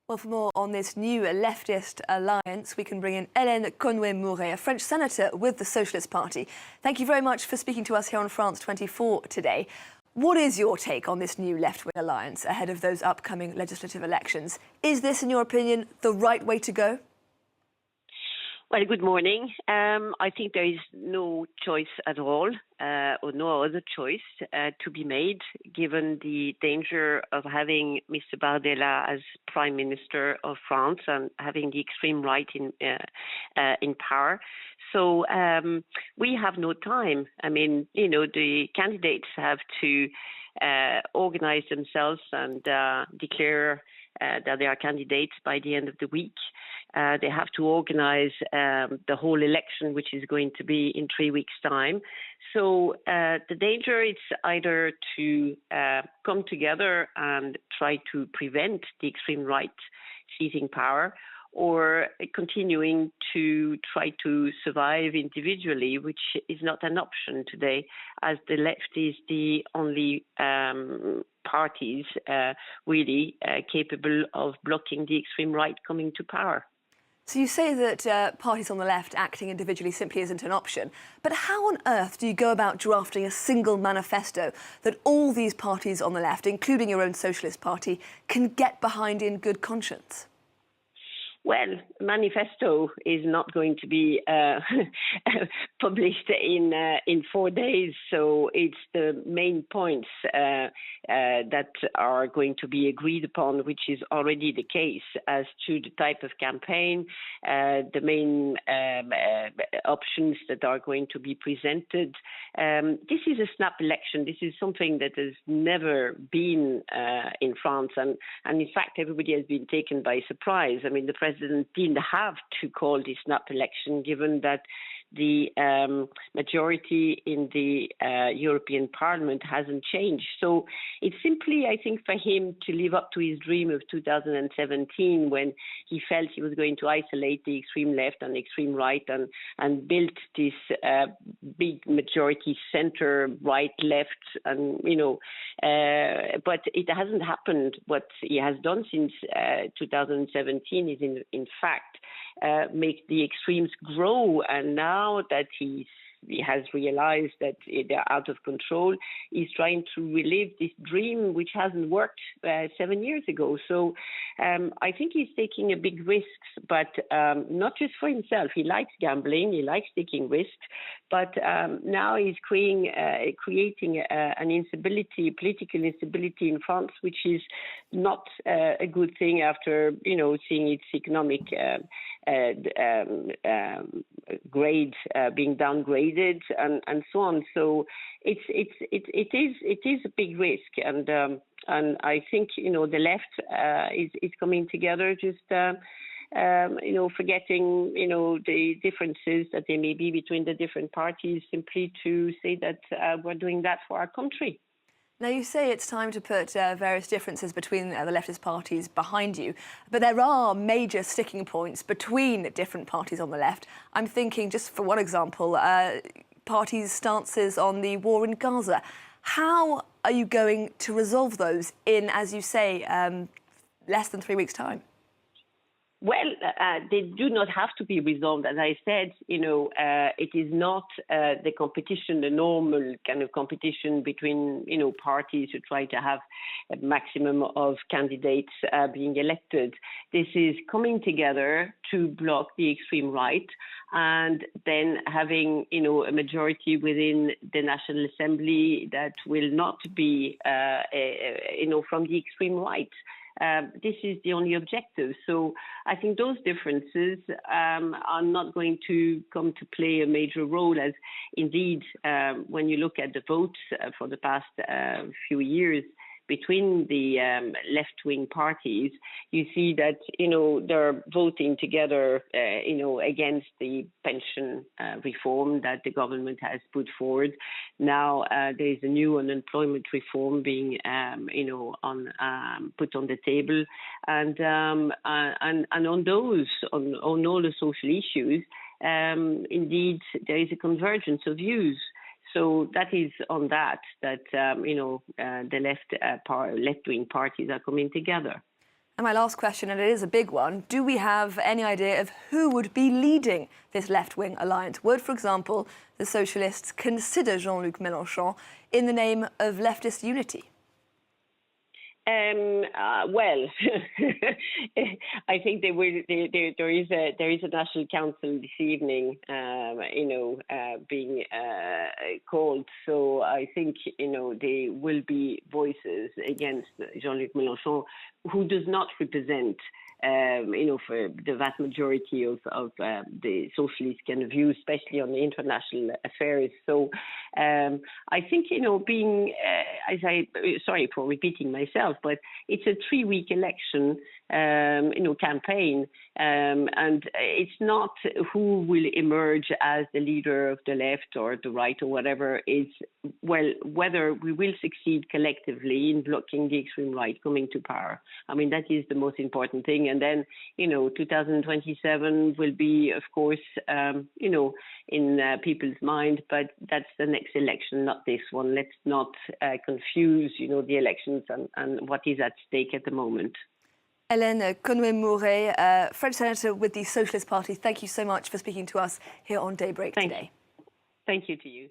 Well, for more on this new leftist alliance, we can bring in Conway-Mouret, a French senator with the Socialist Party. Thank you very much for speaking to us here on France 24 today. What is your take on this new left-wing alliance ahead of those upcoming legislative elections? Is this, in your opinion, the right way to go? Well, good morning. I think there is no choice at all, or no other choice to be made, given the danger of having Mr. Bardella as Prime Minister of France and having the extreme right in power. So we have no time. I mean, the candidates have to organize themselves and declare that they are candidates by the end of the week. They have to organize the whole election, which is going to be in 3 weeks' time. So the danger is either to come together and try to prevent the extreme right seizing power, or continuing to try to survive individually, which is not an option today, as the left is the only parties really capable of blocking the extreme right coming to power. So you say that parties on the left acting individually simply isn't an option. But how on earth do you go about drafting a single manifesto that all these parties on the left, including your own Socialist Party, can get behind in good conscience? Well, manifesto is not going to be published in 4 days, so it's the main points that are going to be agreed upon, which is already the case as to the type of campaign, the main options that are going to be presented. This is a snap election. This is something that has never been in France, and in fact, everybody has been taken by surprise. I mean, the president didn't have to call this snap election, given that the majority in the European Parliament hasn't changed. So it's simply, I think, for him to live up to his dream of 2017, when he felt he was going to isolate the extreme left and extreme right and build this big majority center, right, left, and but it hasn't happened. What he has done since 2017 is in fact make the extremes grow, and now that he has realized that they're out of control, he's trying to relive this dream which hasn't worked 7 years ago. So I think he's taking a big risks, but not just for himself. He likes gambling, he likes taking risks, but now he's creating an instability, political instability in France, which is not a good thing after seeing its economic grade being downgraded and so on. So it is a big risk, and I think the left is coming together, just forgetting the differences that there may be between the different parties, simply to say that we're doing that for our country. Now, you say it's time to put various differences between the leftist parties behind you, but there are major sticking points between different parties on the left. I'm thinking, just for one example, parties' stances on the war in Gaza. How are you going to resolve those in, as you say, less than 3 weeks' time? Well, they do not have to be resolved. As I said, it is not the competition, the normal kind of competition between, parties to try to have a maximum of candidates being elected. This is coming together to block the extreme right, and then having, a majority within the National Assembly that will not be, from the extreme right. This is the only objective. So I think those differences are not going to come to play a major role, as indeed, when you look at the votes for the past few years between the left-wing parties, you see that, they're voting together, against the pension reform that the government has put forward. Now there is a new unemployment reform being, put on the table, and on those, on all the social issues, indeed there is a convergence of views. So that is on the left-wing parties are coming together. And my last question, and it is a big one, do we have any idea of who would be leading this left-wing alliance? Would, for example, the socialists consider Jean-Luc Mélenchon in the name of leftist unity? Well, I think there is a national council this evening, being called. So I think there will be voices against Jean-Luc Mélenchon, who does not represent for the vast majority of the socialist kind of views, especially on the international affairs. So I think, being, sorry for repeating myself, but it's a 3-week election, campaign, and it's not who will emerge as the leader of the left or the right or whatever. It's, well, whether we will succeed collectively in blocking the extreme right coming to power. I mean, that is the most important thing. And then, 2027 will be, of course, in people's mind, but that's the next election, not this one. Let's not confuse, the elections and what is at stake at the moment. Hélène Conway-Mouret, French Senator with the Socialist Party, thank you so much for speaking to us here on Daybreak today. Thank you to you.